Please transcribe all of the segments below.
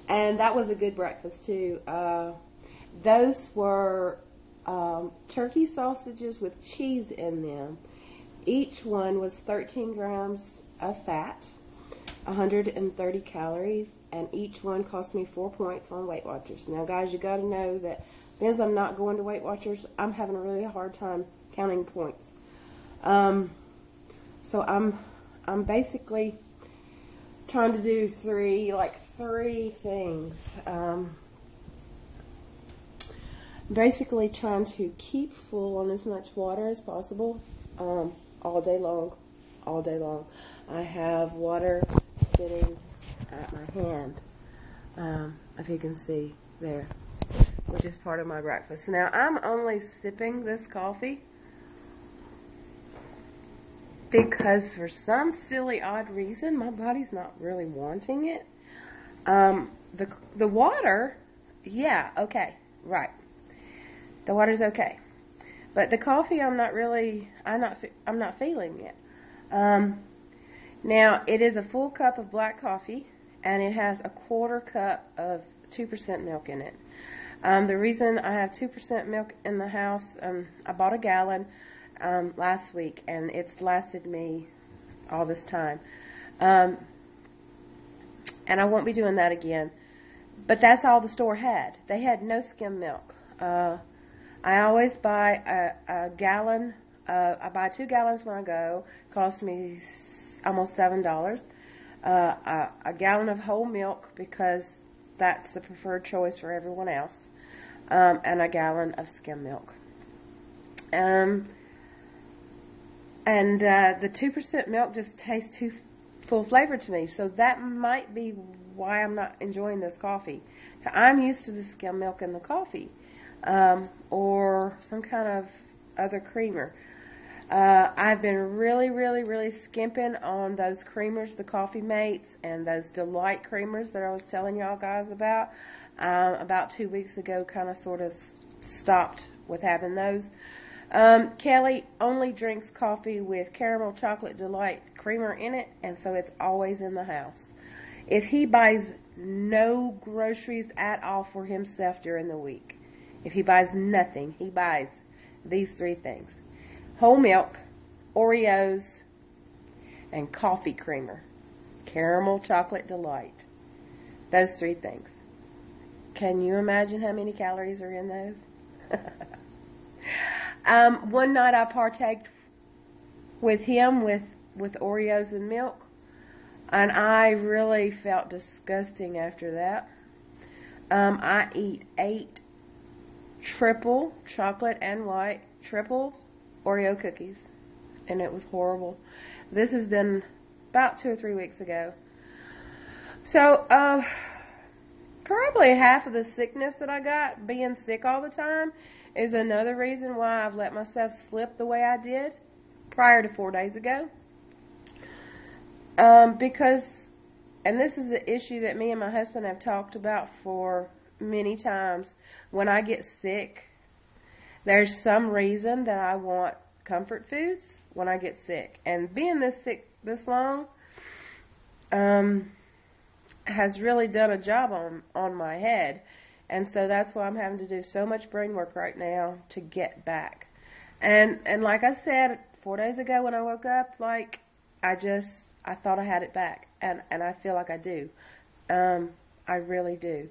And that was a good breakfast too. Those were turkey sausages with cheese in them. Each one was 13 grams of fat, 130 calories, and each one cost me 4 points on Weight Watchers. Now, guys, you got to know that because I'm not going to Weight Watchers, I'm having a really hard time counting points. So I'm basically trying to do three things. Basically trying to keep full on as much water as possible all day long. I have water sitting at my hand, if you can see there, which is part of my breakfast. Now, I'm only sipping this coffee because for some silly odd reason my body's not really wanting it. The water, yeah, okay, right. The water's okay, but the coffee I'm not feeling it. Now it is a full cup of black coffee, and it has a quarter cup of 2% milk in it. The reason I have 2% milk in the house, I bought a gallon last week, and it's lasted me all this time. And I won't be doing that again. But that's all the store had. They had no skim milk. I always buy a gallon. I buy 2 gallons when I go. It costs me almost $7. A gallon of whole milk, because that's the preferred choice for everyone else. And a gallon of skim milk. And the 2% milk just tastes too full flavor to me. So that might be why I'm not enjoying this coffee. I'm used to the skim milk in the coffee, or some kind of other creamer. I've been really skimping on those creamers, the Coffee Mates, and those Delight creamers that I was telling y'all guys about. About 2 weeks ago, kind of sort of stopped with having those. Kelly only drinks coffee with caramel chocolate delight creamer in it, and so it's always in the house. If he buys no groceries at all for himself during the week, if he buys nothing, he buys these 3 things: whole milk, Oreos, and coffee creamer, caramel chocolate delight. Those 3 things. Can you imagine how many calories are in those? One night I partaked with him with Oreos and milk, and I really felt disgusting after that. I eat 8 triple chocolate and white triple Oreo cookies, and it was horrible. This has been about 2 or 3 weeks ago. So, probably half of the sickness that I got, being sick all the time, is another reason why I've let myself slip the way I did prior to 4 days ago. Because, and this is an issue that me and my husband have talked about for many times, when I get sick, there's some reason that I want comfort foods when I get sick. And being this sick this long has really done a job on my head. And so that's why I'm having to do so much brain work right now to get back. And like I said 4 days ago when I woke up, like, I thought I had it back. And I feel like I do. I really do.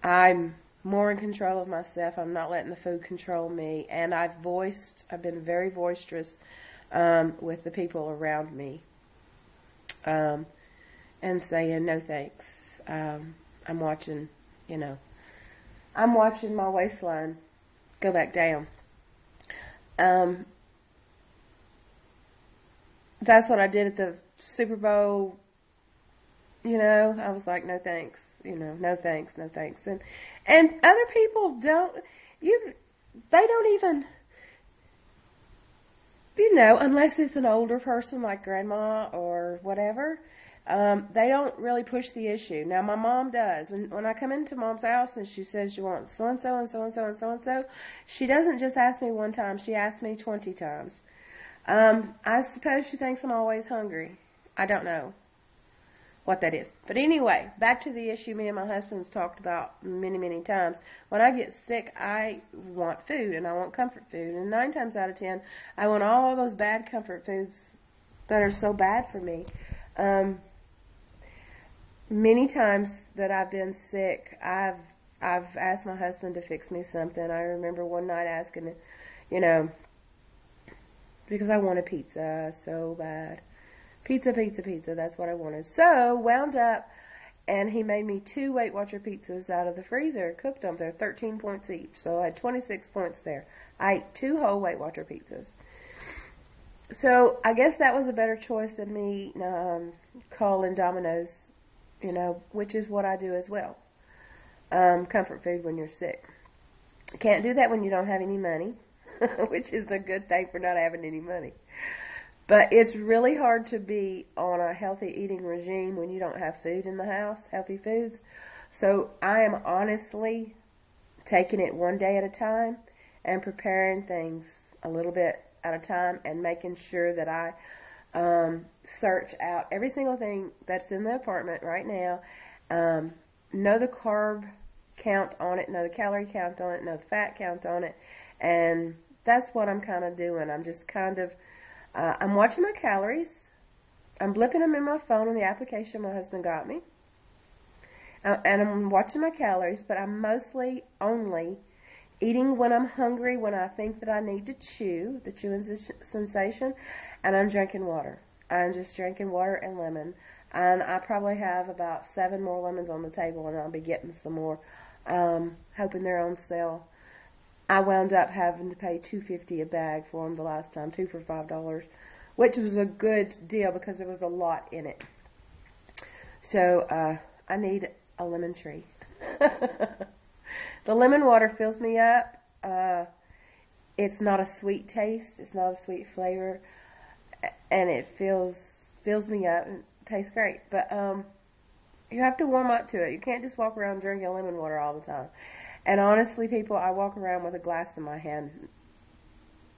I'm more in control of myself. I'm not letting the food control me. And I've been very boisterous with the people around me. And saying no thanks. I'm watching my waistline go back down. That's what I did at the Super Bowl. I was like, no thanks. No thanks. And other people they don't even, unless it's an older person like grandma or whatever, they don't really push the issue. Now, my mom does. When I come into mom's house and she says she wants so-and-so and so-and-so and so-and-so, she doesn't just ask me one time. She asks me 20 times. I suppose she thinks I'm always hungry. I don't know. what that is. But anyway, back to the issue me and my husband's talked about many, many times. When I get sick, I want food, and I want comfort food. And 9 times out of 10, I want all those bad comfort foods that are so bad for me. Many times that I've been sick, I've asked my husband to fix me something. I remember one night asking, because I wanted pizza so bad. Pizza, that's what I wanted. So, wound up, and he made me 2 Weight Watcher pizzas out of the freezer, cooked them. They're 13 points each, so I had 26 points there. I ate 2 whole Weight Watcher pizzas. So, I guess that was a better choice than me calling Domino's, which is what I do as well. Comfort food when you're sick. Can't do that when you don't have any money, which is a good thing for not having any money. But it's really hard to be on a healthy eating regime when you don't have food in the house, healthy foods. So I am honestly taking it one day at a time and preparing things a little bit at a time and making sure that I search out every single thing that's in the apartment right now, know the carb count on it, know the calorie count on it, know the fat count on it, and that's what I'm kind of doing. I'm just kind of I'm watching my calories. I'm blipping them in my phone on the application my husband got me. And I'm watching my calories, but I'm mostly only eating when I'm hungry, when I think that I need to chew, the chewing sensation, and I'm drinking water. I'm just drinking water and lemon. And I probably have about 7 more lemons on the table, and I'll be getting some more, hoping they're on sale. I wound up having to pay $2.50 a bag for them the last time, 2 for $5, which was a good deal because there was a lot in it. So I need a lemon tree. The lemon water fills me up. It's not a sweet taste. It's not a sweet flavor, and it fills me up and tastes great. But you have to warm up to it. You can't just walk around drinking lemon water all the time. And honestly, people, I walk around with a glass in my hand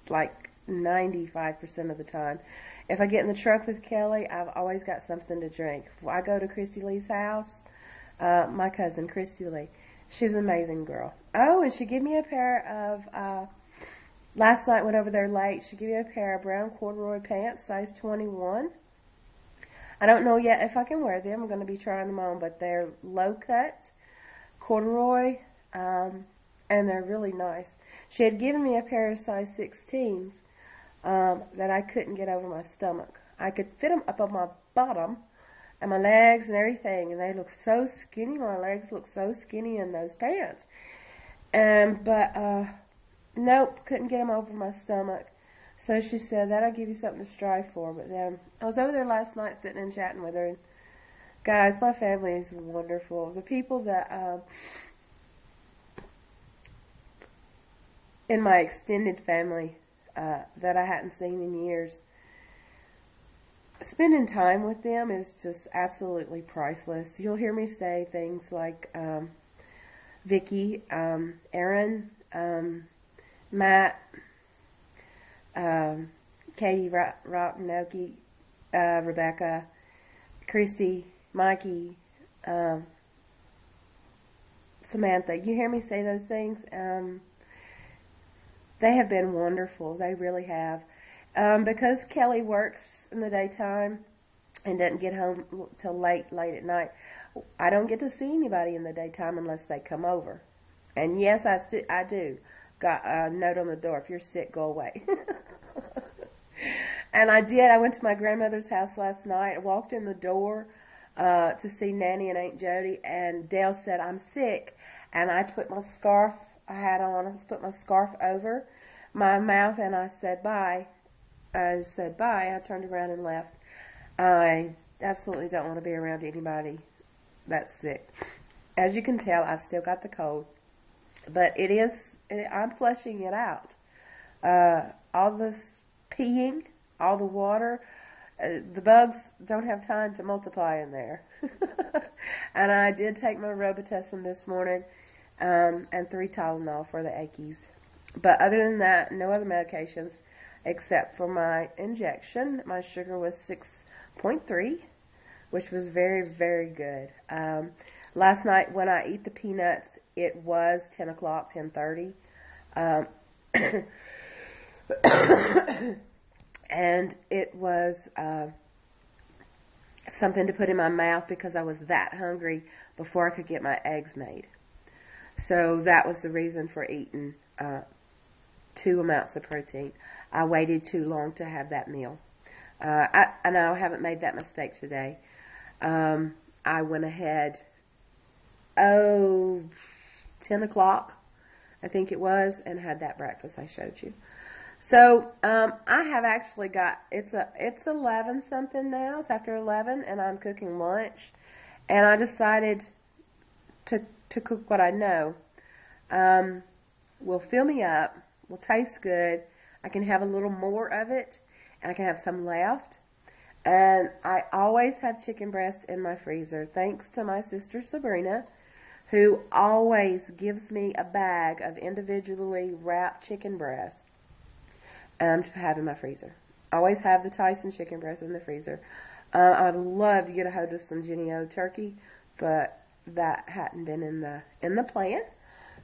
like 95% of the time. If I get in the truck with Kelly, I've always got something to drink. If I go to Christy Lee's house, my cousin, Christy Lee, she's an amazing girl. Oh, and she gave me a pair of, last night went over there late, she gave me a pair of brown corduroy pants, size 21. I don't know yet if I can wear them. I'm going to be trying them on, but they're low cut, corduroy, and they're really nice. She had given me a pair of size 16s that I couldn't get over my stomach. I could fit them up on my bottom and my legs and everything, and they look so skinny. My legs look so skinny in those pants. But nope, couldn't get them over my stomach. So she said, that'll give you something to strive for. But I was over there last night sitting and chatting with her. And guys, my family is wonderful. The people that in my extended family that I hadn't seen in years, spending time with them is just absolutely priceless. You'll hear me say things like Vicky, Aaron, Matt, Katie, Rocknoki, Rebecca, Christy, Mikey, Samantha. You hear me say those things? They have been wonderful. They really have. Because Kelly works in the daytime and doesn't get home till late at night, I don't get to see anybody in the daytime unless they come over. And yes, I do. Got a note on the door, if you're sick, go away. And I did. I went to my grandmother's house last night. I walked in the door to see Nanny and Aunt Jody, and Dale said, I'm sick. And I put my scarf I had on, I just put my scarf over my mouth, and I said bye. I said bye. I turned around and left. I absolutely don't want to be around anybody that's sick. As you can tell, I've still got the cold. But I'm flushing it out. All this peeing, all the water, the bugs don't have time to multiply in there. And I did take my Robitussin this morning, and 3 Tylenol for the achies. But other than that, no other medications except for my injection. My sugar was 6.3. which was very, very good. Last night when I eat the peanuts, it was 10 o'clock, 10:30. Um, and it was something to put in my mouth because I was that hungry before I could get my eggs made. So that was the reason for eating 2 amounts of protein. I waited too long to have that meal. I know I haven't made that mistake today. I went ahead, 10 o'clock, I think it was, and had that breakfast I showed you. So I have actually got, it's 11 something now. It's after 11, and I'm cooking lunch. And I decided to cook what I know. Will fill me up, will taste good. I can have a little more of it, and I can have some left. And I always have chicken breast in my freezer, thanks to my sister Sabrina, who always gives me a bag of individually wrapped chicken breast to have in my freezer. Always have the Tyson chicken breast in the freezer. I'd love to get a hold of some Jennie-O turkey, but that hadn't been in the plan.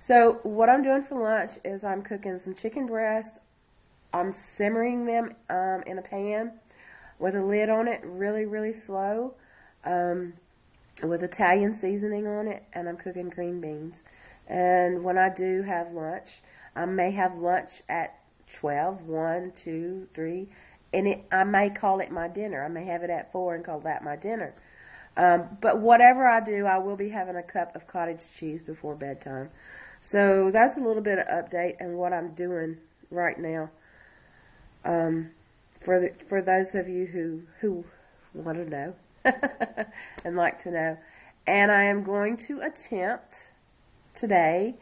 So what I'm doing for lunch is I'm cooking some chicken breast. I'm simmering them in a pan with a lid on it, really, really slow, with Italian seasoning on it, and I'm cooking green beans. And when I do have lunch, I may have lunch at 12, 1, 2, 3, and I may call it my dinner. I may have it at 4 and call that my dinner. But whatever I do, I will be having a cup of cottage cheese before bedtime. So that's a little bit of update on what I'm doing right now. For those of you who want to know and like to know. And I am going to attempt today,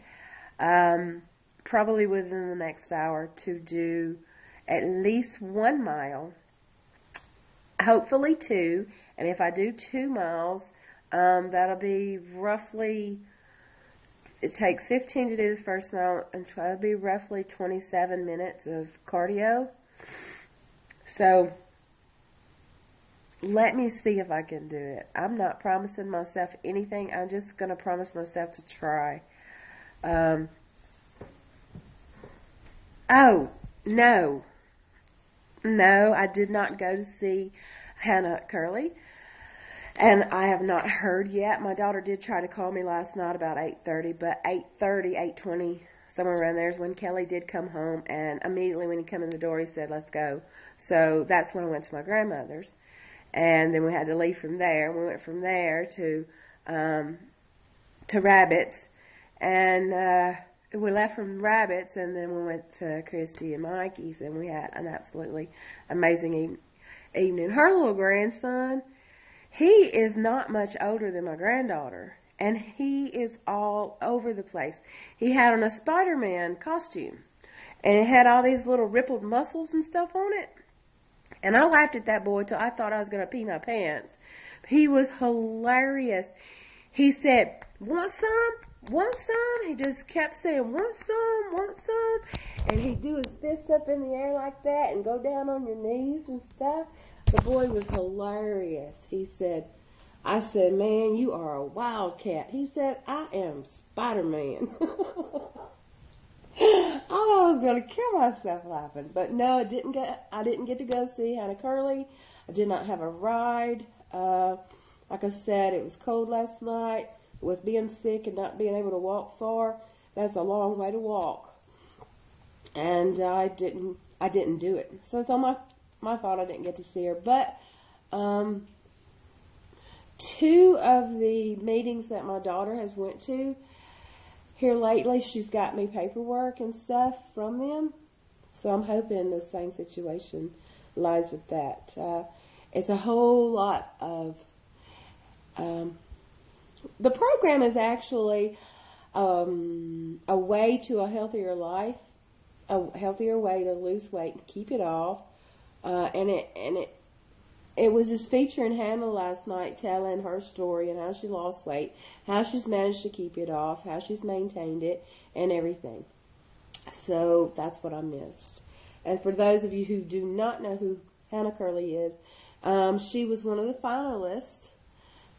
probably within the next hour, to do at least 1 mile, hopefully 2. And if I do 2 miles, that'll be roughly, it takes 15 to do the first mile, and try to be roughly 27 minutes of cardio. So let me see if I can do it. I'm not promising myself anything. I'm just going to promise myself to try. Oh, no, I did not go to see Hannah Curley, and I have not heard yet. My daughter did try to call me last night about 8:30, but 8:30, 8:20, somewhere around there is when Kelly did come home, and immediately when he came in the door, he said, let's go. So that's when I went to my grandmother's, and then we had to leave from there. We went from there to Rabbits, and we left from Rabbits, and then we went to Christy and Mikey's, and we had an absolutely amazing evening. Her little grandson, he is not much older than my granddaughter, and he is all over the place. He had on a Spider-Man costume, and it had all these little rippled muscles and stuff on it. And I laughed at that boy till I thought I was going to pee my pants. He was hilarious. He said, want some? Want some? He just kept saying, want some? Want some? And he'd do his fists up in the air like that and go down on your knees and stuff. The boy was hilarious. He said, I said, man, you are a wildcat. He said, I am Spider-Man. I thought I was going to kill myself laughing. But no, I didn't get to go see Hannah Curley. I did not have a ride. Like I said, it was cold last night. With being sick and not being able to walk far, that's a long way to walk. And I didn't do it. So it's all my fault I didn't get to see her. But 2 of the meetings that my daughter has went to here lately, she's got me paperwork and stuff from them. So I'm hoping the same situation lies with that. It's a whole lot of... the program is actually a way to a healthier life, a healthier way to lose weight and keep it off. And it was just featuring Hannah last night, telling her story and how she lost weight, how she's managed to keep it off, how she's maintained it, and everything. So that's what I missed. And for those of you who do not know who Hannah Curley is, she was one of the finalists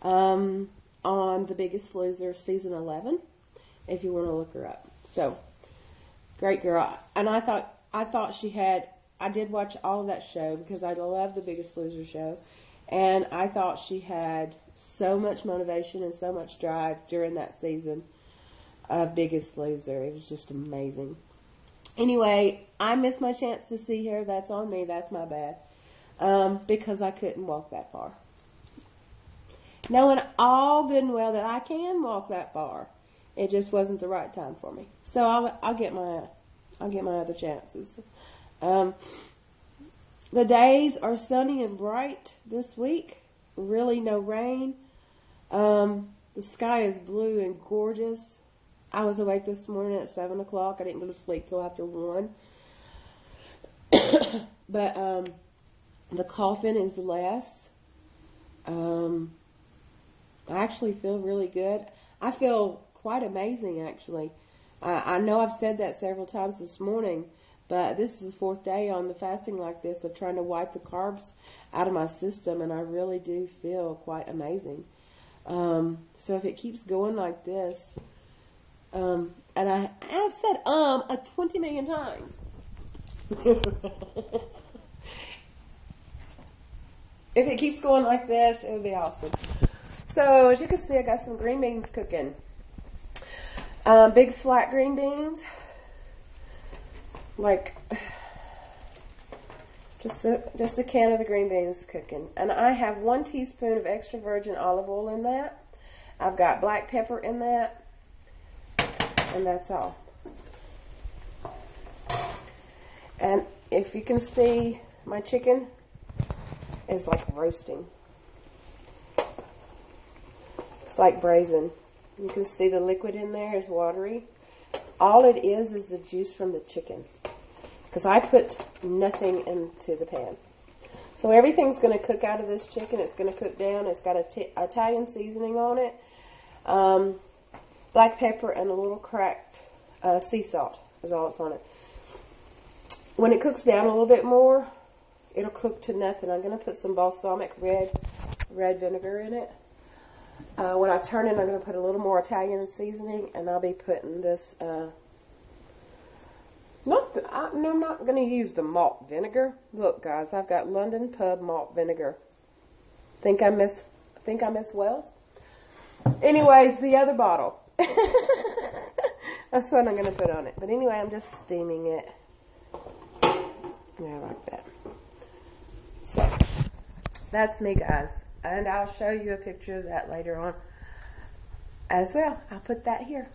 on The Biggest Loser season 11, if you want to look her up. So, great girl. And I thought she had, I did watch all of that show because I love The Biggest Loser show. And I thought she had so much motivation and so much drive during that season of Biggest Loser. It was just amazing. Anyway, I missed my chance to see her. That's on me. That's my bad. Because I couldn't walk that far. Knowing all good and well that I can walk that far, it just wasn't the right time for me. So I'll get my other chances. The days are sunny and bright this week. Really no rain. The sky is blue and gorgeous. I was awake this morning at 7 o'clock. I didn't go to sleep till after 1. But the coughing is less. I actually feel really good. I feel quite amazing, actually. I know I've said that several times this morning, but this is the 4th day on the fasting like this of trying to wipe the carbs out of my system, and I really do feel quite amazing. So if it keeps going like this, and I've said 20 million times. If it keeps going like this, it would be awesome. So as you can see, I got some green beans cooking. Big flat green beans. Like just a can of the green beans cooking. And I have 1 teaspoon of extra virgin olive oil in that. I've got black pepper in that. And that's all. And if you can see, my chicken is like roasting. It's like braising. You can see the liquid in there is watery. All it is the juice from the chicken. Because I put nothing into the pan. So everything's going to cook out of this chicken. It's going to cook down. It's got Italian seasoning on it. Black pepper and a little cracked sea salt is all that's on it. When it cooks down a little bit more, it'll cook to nothing. I'm going to put some balsamic red vinegar in it. When I turn it, I'm going to put a little more Italian seasoning, and I'll be putting this, I'm not going to use the malt vinegar. Look, guys, I've got London Pub malt vinegar. Think I miss Wells? Anyways, the other bottle. That's what I'm going to put on it. But anyway, I'm just steaming it. Yeah, like that. So, that's me, guys. And I'll show you a picture of that later on as well. I'll put that here.